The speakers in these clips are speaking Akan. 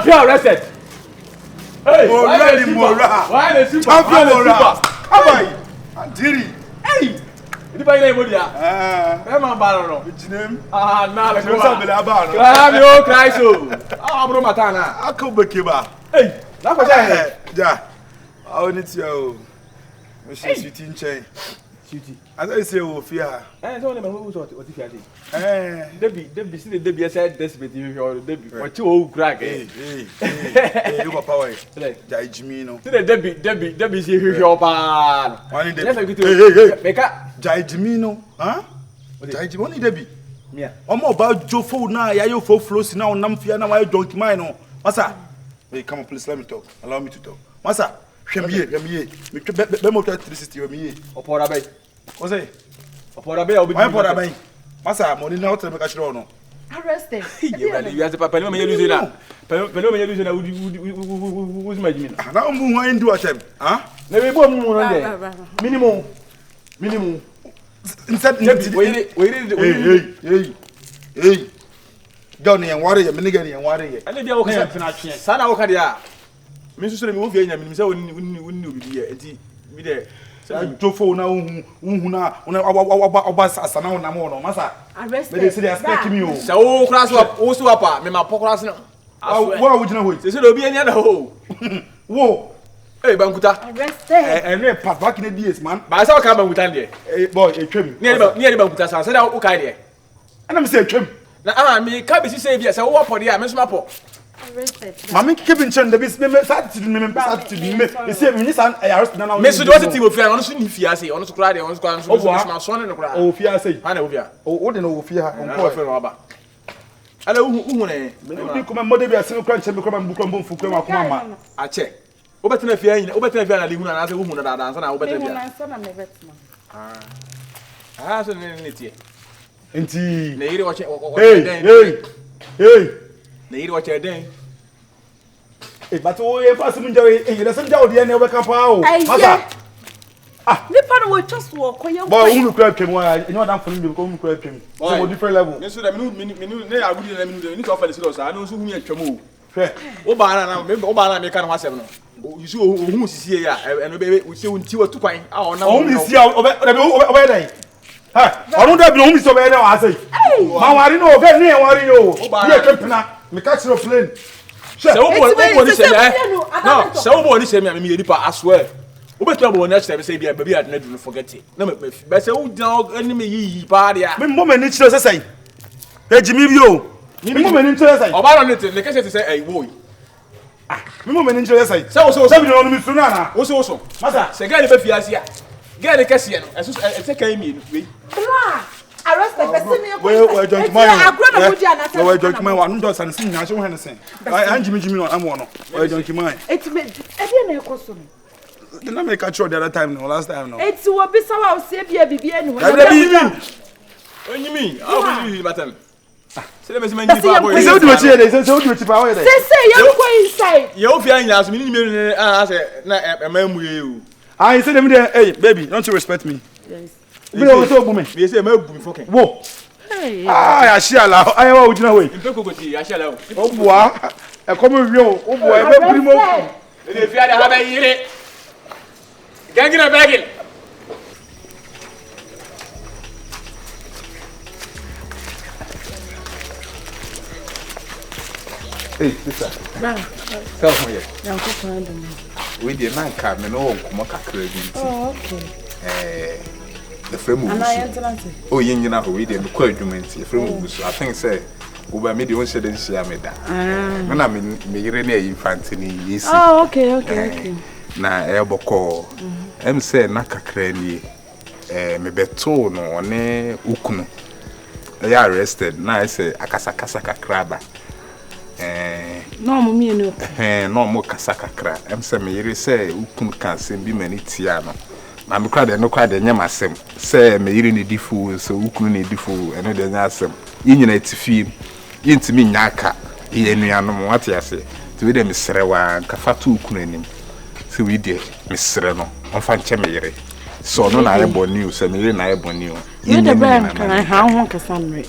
champion arrested. Hey, already Mora. Why the super? Champion Mora. Abai. Antiri. Hey. Anybody name Odia? Emma Barrow. Which name? Now the Josa Belabano. Cry yo, cry so. Bro Matana. Akobekeba. Hey, that was ja. I want you. Monsieur Sweetie Chain. Sweetie. As I say, oh, fear. So who's what if you Debbie, see the Debbie said desperate or Debbie. What you crack? Hey, you got power. Jaijimino. See the Debbie, see your pan. One day. Hey. Make up. Jaijimino. Huh? Jaijimoni Debbie. Yeah. I'm about Joe Fo now. You for flows now. Namfia now. I don't mind. No. Masa. Hey, come on, please let me talk. Allow me to talk. Masa. Shemiye. Me motor 360 me. Opora bay. What's it? Opora bay obi. Why opora bay? Masa, money now tell me catch no. Arrested. You as a papa no me use na. Pelo me use na who's my Jimmy. Now who want do attempt? Huh? Na we bo mu no dey. Minimum. Instead Hey. Johnny and worry, me nigga and worry. And dey o ka tena twe. Sa na wo ka dey a. Me so me wo fie nya me say wonni obi dey enti me dey Jofo na unhuna oba asana na mo no masa. Arrested. Me dey say they expect me o. Say wo kra so apa me ma pokra so. Wo wo gina ho. Say say obi anya da ho. Wo. Hey Bankuta. Arrested. And pass back in the days man. Ba say o ka Bankuta dey. Boy, twem. Near the Bankuta say that o ka dey. And I'm say twem. Na me ka be say bia say wo po dey a me so ma po. Arrested. Mami keeping chen the bis me start to me you say me san arrest na na. Me so do what team ofia no so ni fia say ono so kra dey ono so kra so ma so no kra. O fia say. Ha na ofia. O de no fia on ko fe no aba. Ala uhu ne. Me no come model be asin kra nche me kra mbu kra mbu fu kra ma kuma ma. A che. Obetena fia yin, obetena fia na lihu na na say uhu na da na obetena fia. Na so na me betma. So ne tie. Enti. Na yiri wo che. Hey. Na yiri wo che den. But oh, if I see you, there's some job there never come out. Masa. Nipa no we just walk when you. Boy, who crab came why? You know that for me because who crab came. So different level. So that me na agudi na me need to offer the serious. I know so hu atwam o. Fair. O ba na me kan ho asem no. You see hu sisi ya and we say unti watu kwan. Na o mi si obe dai. Ha, onu da bi o mi so be na wa say. Ma wari no obe ni e wari yo. Ye kempina. Me catch no plane. Say wo ni say no, say wo ni say me me nipa I swear. Wo betu abo na say say bia baby ad na do forget it. Na me be say wo down any me yi pa dia. Me mo me ni chiro say. E jimi bi o. Me mo me ni chiro say. Oba no te, le kese say eh wo. Me mo me ni chiro say. Say wo say bi no mi sunu ana. Wo so. Masa, say girl be fiase a. Girl kese no. Eso say kan mi we. Arrested person me. We don't mind. Agro na bodi ana say. We don't mind. Anu just an sin na so hen sen. I jimi no am no. We don't mind. It me e dey na ekoso me. The na make catch the other time no last time no. It's wo bi sawa o se bia bibia ni. Onyimi, how will you matter? Say me say man nipa boy. Say do chi dey, say do chi pa we dey. Say you go inside. You fi anya so me ni me say na emamu ye o. I say them there, hey baby, don't you respect me? Yes. Me no so bu me. Me say emabu me fucking. Wo. Hey. Ya share la. Ayi wa ojina we. Mpe kokoti, ya share la o. O bua. E come wi o. O bua e be primo. E fi ada ha be yire. Gangina bagel. Hey, sister. Tell me here. Now go find them. We did not come and all come kakra bi. Oh, okay. The frame And I enter. Oh, you know we did quite argument. The frame I think say Uba me the one said and share me that. When I mean me rene infantini ESI. Oh, okay. Na eboko. Em say na kakra ni me beto no one ukunu. They arrested. Now I say akasa kakra ba. No, mommy, no. No more Kasakakra. I'm saying, you say, Ukum can send be many tiano. I'm crowd and no crowd and yamasem. Say, me in the defu, so Ukun need defu, and then asem. Unite FIE, into me Naka, Ianiano, what I say. To them, Miss Rewa and Kafatu Kunim. So we did, Miss Reno, on Fanchamere. So no, I born you, so me I born you. You the brand can I have one Cassandra.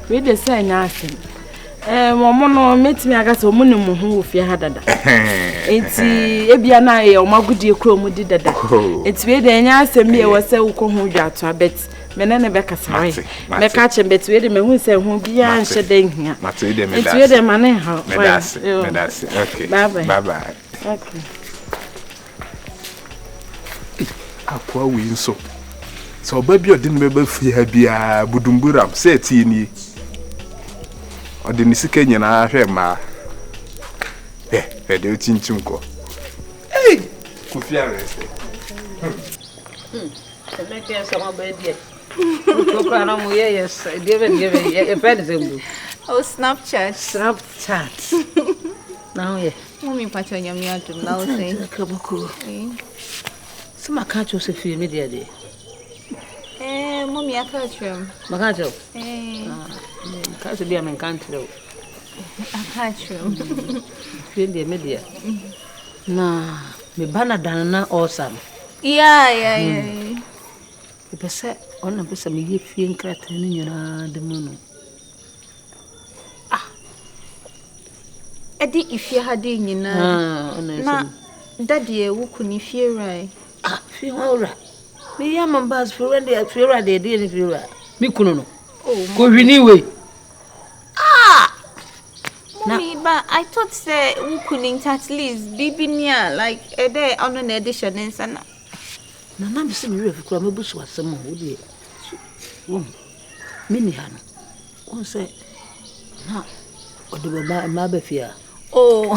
We the same nothing. Momo no metimi aga se omo ne mo ho ofie ha dada. Enti ebia na ye o magudi ekro mu di dada. Enti we de nya asem ye wo se wo ko ho dwato abet. Mene ne beka sare. Me ka che bet we de me hu se ho bia nche den hia. Enti we de mane ha. Me that's okay. Bye bye. Okay. Akwa wi nso. So baby odin me ba fi ha bia budumburam se ti ni. Odin sika nyina hwe ma. De chinchim ko. Hey! Kofi arrest. Seleke sama bedi. Ko na mo yes, give e pede zembu. Oh, Snapchat. Now yeah. Mommy pacho nyami atum now say. Kaboko. Sama ka cho se fi me dia de. Mommy akachum. Makacho. Ka se dia men kantro. Akachum. Fi dia me dia. Na me bana dana awesome. Yeah. Pese ona pese me ye fi nkrata ni nyina de mu no. Edi ifie hade nyina. Na daddy e wuku ni fie rai. Fi hora. Me ya mambas fi wende fi hora de ni fi hora. Mi kunu no. Ko hwini we. Mommy, but I thought say wuku ni at least bibi nia like ede ono na edition nsana. Na na bisi mi refi kura me busu asem ho de. Wom. Mini ha no. Won say na ode baba ma ba fia. Oh,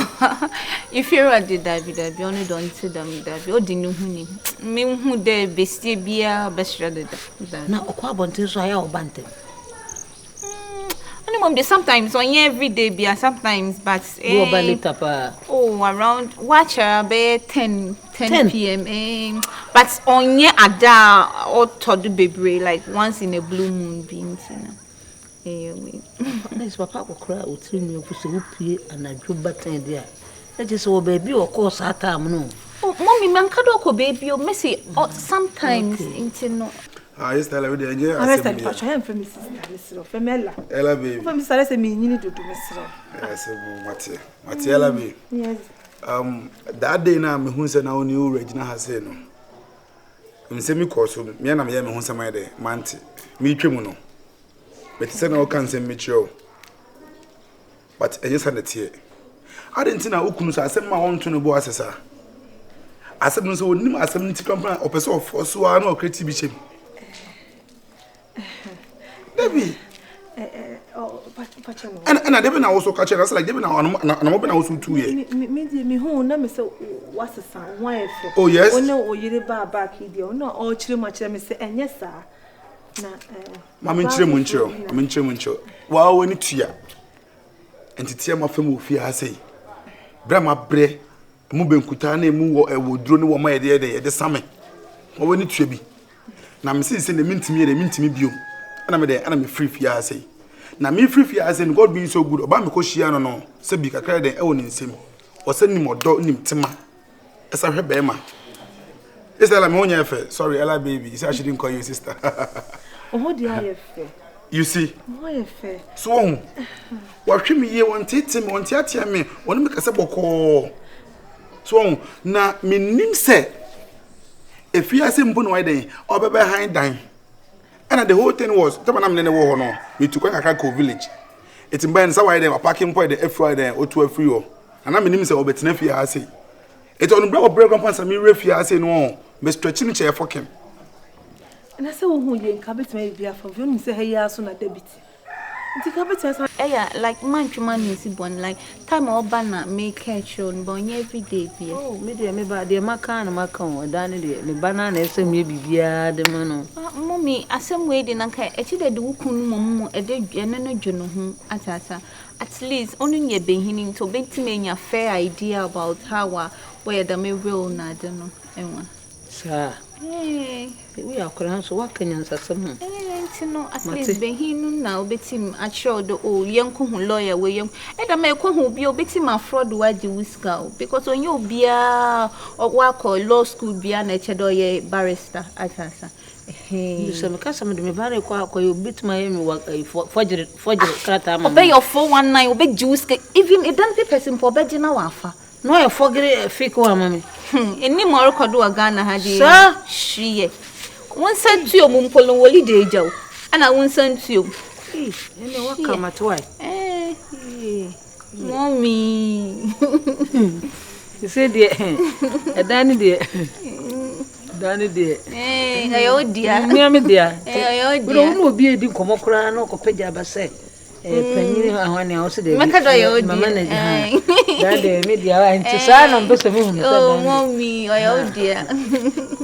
if you're at the David, I only don't say them David. Oh, didn't huni. Me who de bestie bia best rather than. Na okwa bonte so aya obante. Only mom, sometimes on every day bia sometimes, but you later pa. Oh, around watch be 10 p.m. But on ye ada or to baby like once in a blue moon being This papa ko kra o tiri mi ko se wo pie anadwo batan dia. E je se wo baby o course atam no. Oh, mommy man ka do ko baby o me say sometimes into no. Yes, tell her we dey enjoy ourselves. I'm for him for Mrs. Femella. Ella baby. For Mr. Say me nyini do Mr. Yes, Mate Ella baby. Yes. That day na me hu se na oni o Regina ha say no. Me say me course me na me ye me hu se my dey mante. Me twemu no. But say na o kan say me chio. But e just had it here. I didn't see na ukunu so asem ma won to no bo asesa. Asem no so onim asem nti company opese of so na o create bi chem. Debbie. Pachano. And Debbie na also catch us like Debbie na mo be na also 2 years. Me hu na me say wasesa wan efe. Oh yes. Ona oyire ba back here. Ona o chire ma chire me say enye sa. Na Mama nchire mu nchire. Wa woni tua. Entitia ma fam ofie ha sei. Bra ma bre mu benkuta na mu wo duro ne wo ma ye de same. Wa woni tua bi. Na me say na mintimi bio. Ana me free fie ha sei. Na me free fie ha sei God being so good. Oba me ko hia no se bi kakra den e wo ne nsem. O se nim odo nim tema. Esa hwe be ma. Ella me onya efe. Sorry Ella baby. You say I shouldn't call you sister. Oh dear efe. You see? Oh efe. So wa hwe me ye won tete me won tiatia me won me kase boko. So na me nim se if you ase mbo no why den obebe han dan. And the whole thing was tell na me ne wo ho no me to Kakako village. It mban sa why den parking point the FI den otu afri ho. Na me nim se obetena fie ha sei. It on bra break up pass me refie ha sei no me stretch ni chair for him. Na se wo hu ye nka betima bia fa wo nim se ha ya so na debiti. Nti ka betima Like man is born like time oba na make show bon every day bia. Oh, me dey me ba dey maka na maka o da ne dey me bana na ese me bibia de ma no. Mommy asem we dey na ka e chi de wukunu mom e de ene no dwo no ho atata. At least onu nye behini to benti nya fair idea about how where the me real na de no enwa. Sa. We are crying so what can you say? No, at least behinu now betim actual the young lawyer we young and I may come who be betim a fraud why the whisker because when you be or work or law school be an barrister at You say me kasa me de me bare kwa you bit my forgery krata ma. Obey your 419, obey juice even it don't person for beji na wafa. No e forgery fake one mama. Eni mo record wa Ghana ha di. Sir, Hwie. Won santuo mu mpolo woli de ejaw. Ana won santuo. Ene waka matwai. Mommy. You say the Danny dear. Danny dear. Ayo dia. Me dear. Ayo We dia. don't know be di komo kura na ko peja ba say. Panyini ahwane a wo se de. Maka do ayo dia. Mama na ha. Daddy me dear wa nti sa na mbeso me hunu sa. Oh mommy, ayo dia.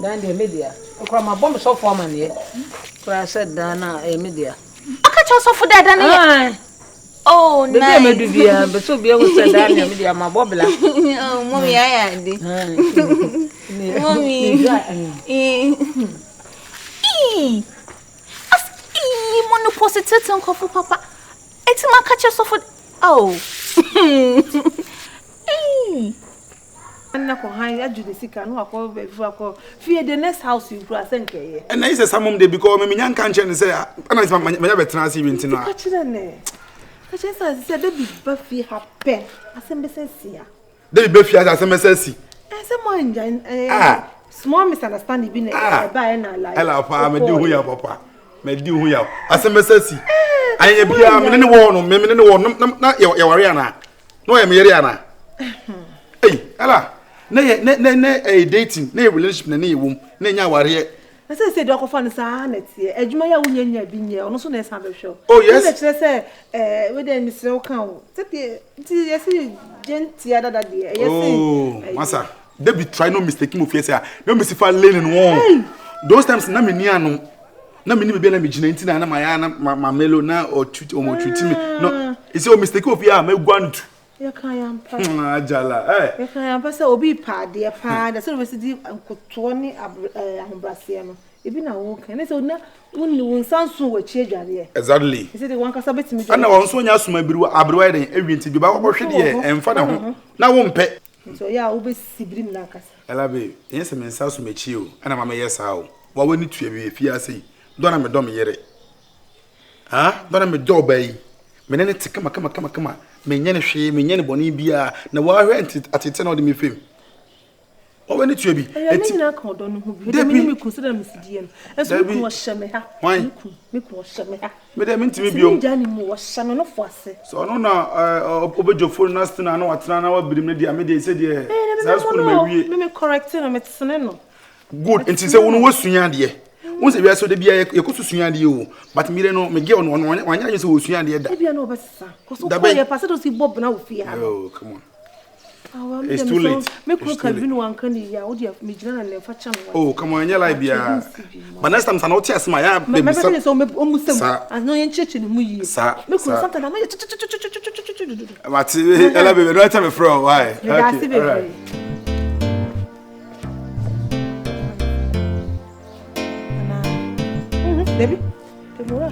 Daddy me dear. Okra ma bomb so for man ye. Kura said dana me dear. Aka cho so for dada na. Oh, nice. Baby, me do bia, but so bia we said that me dia ma bobla. Oh, mommy, I did. Mommy. Mono positive on coffee, papa. It's my catch yourself. Oh. Na ko han ya jude sika no akọ befu akọ fie the next house you go asenke ye. And I say some dey because me nyan kan chen say ana is me betra say wint no. Ka kire ne. Ka kire say dey be ba fie happen. Asembe sensia. Dey be fie asembe sensi. Say mo nja small misunderstanding bi na ba na lie. Ela pa me di hu ya papa. Me di hu ya. Asembe sensi. Anya bia me ne wo no me ne wo na ya ware ana. No ya me yere ana. Hey, ela na dating na relationship na wom na nya ware. I say do akofan sa na tie adwuma ya wunya bi nye ono so na esa be hwe. Oh yes. Na kire say we dey misre o kan o. Tete ti yesi gentia dada de. Oh, masa. They be try no mistake me say no me sifa lane no. Those times na me ni anu. Na me ni be na me gina nti na ma ya na ma melo na o treat o mo treat me. No, is o mistake of ya me gwantu. Ya kan ya mpa. Ajala. Ya kan ya mpa say obi pa de so we sidi ankoto ni ahombrase no. Ebi na wo kan. Na say na wonni won sansu wa chi adware. Exactly. He say the one kasa betimi. Ana won so nya suma biru abrewa den ewi nti bi ba ko hwe de emfa na ho. Na wo mpe. So ya wo be sibrim na kasa. Elabe, yen se men sa so mechi o. Ana mama yesa o. Wa wani tue bi fi ase. Dona me dom yere. Ha? Dona me do bai. Menene tikama kama. Menye ne hwe, menye ne boni bia na wa hwe atete na odi me fem. O wani tue bi. Eti na kan do no hu bi. De me consider me sidie no. Enso ku wo hyeme ha. Me ku wo hyeme ha. Me de mentimi biom. Jani mu wo hyeme no fo ase. So no na obejo phone na stina na watena na wa birim ne dia me de se de. Sa school me wie. Me correct no me tsene no. Good. Enti se wonu wasua de. Wonse bia so de bia yekosusua de o. But me no me ge on wanya je so wosua de da. E bia no obesa. Ko so ko ye pass to see bob na wo fi ha. Oh, come on. It's too late. Me ko ka bi no wanka ni ya wo de me gina na le fa cha no. Oh, come on, nyala bia. But next time sana oti asema ya me be so me omusem. Ano ye ncheche ni mu yi. Me ko something na me. But ela baby, no time from why? Okay. All right. Baby, Temura.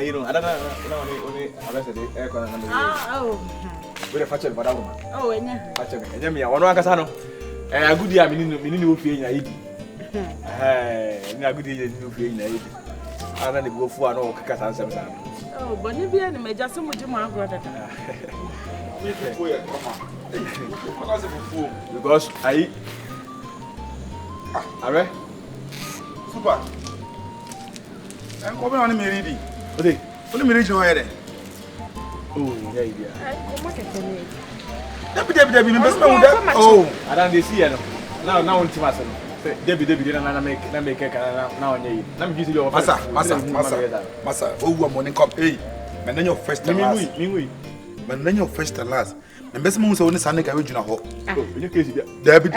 You know, I don't know, only arrested the air con. With a fatcher, but oh, and fatcher, and me, I want to Casano. A good year, meaning you feel in a good year, you feel in Haiti. I don't go for no Cassan. Oh, but you be any just so much more brother. Because I read super. I'm coming on me ready. Okay. What me reach no here. Oh, yeah, Debbie, me best know that. Oh, I don't see you. Now on to myself. Debbie, na make cake now on you. Let me give you your Massa. Oh, morning cup. Hey, man, then your first and last. Man, then your first and last. And best moon so Sunday can reach ho. In your case, Debbie,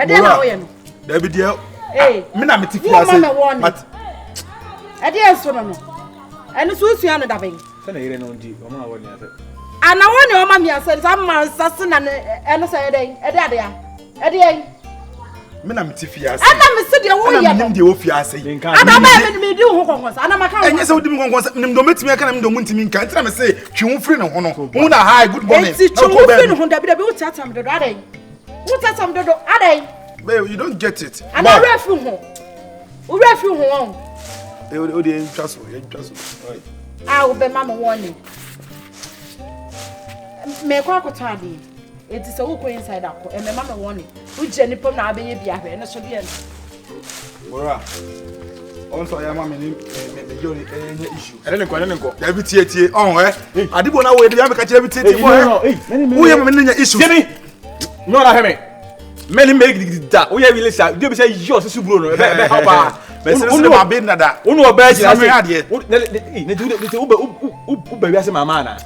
dear. Hey, Mina, but I didn't so no. And so you are not having. Sana yire no ndi o ma woni ase. Ana woni o ma mi ase sam man sase na eno say eden ede ade ya. Ede yen. Me na mti fi ase. Ana me se de wo ye. Ana me de wo fi ase. Ana ma me di ho konkonsa. Ana ma kan. Enye se wo di me konkonsa. Nim do metimi aka na me do muntimi nka. Ntina me se twi wo firi ne ho no. Wo na hi good morning. Enti twi wo firi ne ho da bi wo tiata me do ade. Wo tiata me do ade. Babe, you don't get it. Ana refi ho. Wo refi ho won. O de intwaso, Right. Ah, wo be mama warning. Me kwa akoto ade. Enti se wo ko inside akọ. E me mama warning. Wo je ni pom na abenye bia hwe ne so bia. Ora. On so ya mama ni me jori enye issue. Ere ne nko. Ya bi tie. Adibo na wo e ya me ka kire bi tie. Wo ya me nya issue. Semi. No na heme. Many make da. Wo ya wi lesa. Dio be say yo so bro no. Be help ah. Unu wa be nada. Unu oba ji na ade. Ne ba wi ase mama na.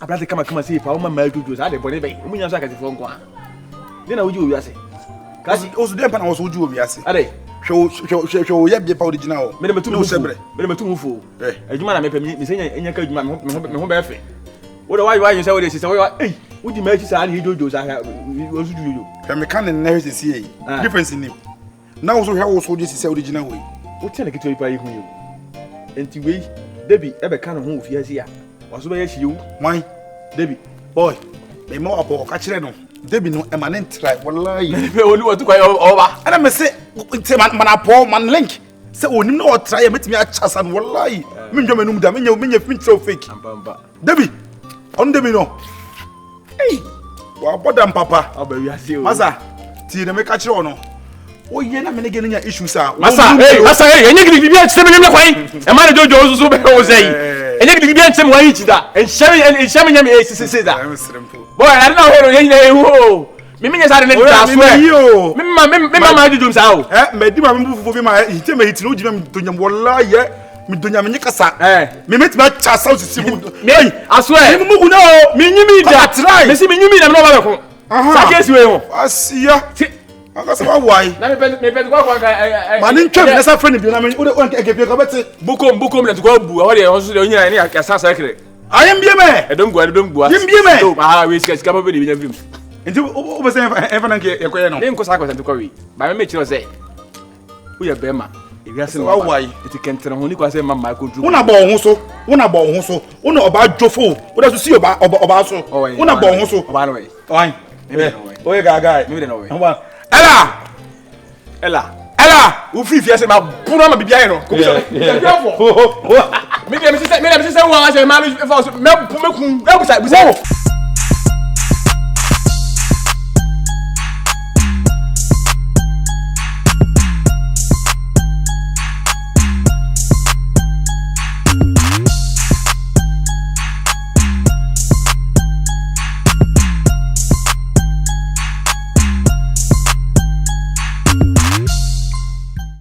Abrate kama say pa wo mama dudu sa de bone be. Mu nya so akati fo nko a. Ni na wo ji wi ase. Kasi osu de pa na wo so ji wi ase. Ade. Hwe ye bie pa original. Me de metu mu fo. Ejuma na me pa mi se nya ka ejuma me ho be fe. Wo de why say wo de sise wo wo di ma chi sa na jojo sa wo su jojo. Ka me kan na hwe sise yi. Difference ni. Na wo so hwe wo so de sise original we. Wo tene ke to pa yi hu yi. Enti we Debi ebe kan ho ofia si a. Wo so be ye hie wo. Wan Debi boy. Me ma abo ka kire no. Debi no e ma ne try wallahi. Be oni wo tu kwa oba. Ana me se man apo man link. Se onim na o try metimi a chasa no wallahi. Me ndwa manum da me nya fincho fake. Ampamba. Debi. On Debi no. Hey. Wa bodam papa. Aba wi ase o. Masa. Ti na me ka kire no. O ye na me ne genu nya issues a. Masa enye gidi bibia chise me ne kwan. E ma ne jojo so be o sei. Enye gidi bibia chise me wan yi da. Enhyame nya me sisi da. Boy, I don't know where you know. Me sa de ne da so e. Me mama dudum sa o. Me di ma me bufufu bi ma hite me hitinu ujima me donyam wallahi ye me donyam nye kasa. Me meti ma cha sa sisi mu. Me aswe. Me mu na o. Me nyimi da. Me si me nyimi na me no ba ko. Sa kesi we ho. Asia. Aka se wa wai. Na me pe kwa ma ni ntwam na sa friend bi na me o nke ke ko beti. Bukom na tukwa bu. Wa de on so de onyina ni asa sa kire. Ayem bie me. Edom gua. Yem bie me. So we sika ba be de nya film. Enti o be say efa na nke yakoye no. Ne nko sa kwata tukwa wi. Ba me chiro say. Wo ye bema. Ewi ase no. Wa wai. Eti kentere ho ni kwa say mama ko dru. Una bo ho so. Una oba jofo. Una so si oba so. Una bo ho so. Oba no we. Oi. Oye gaga. Me de no we. Ella. Wo free fiase ma puno ma bibia no. Ko so. Me dem se wa se ma me kun. Me busa.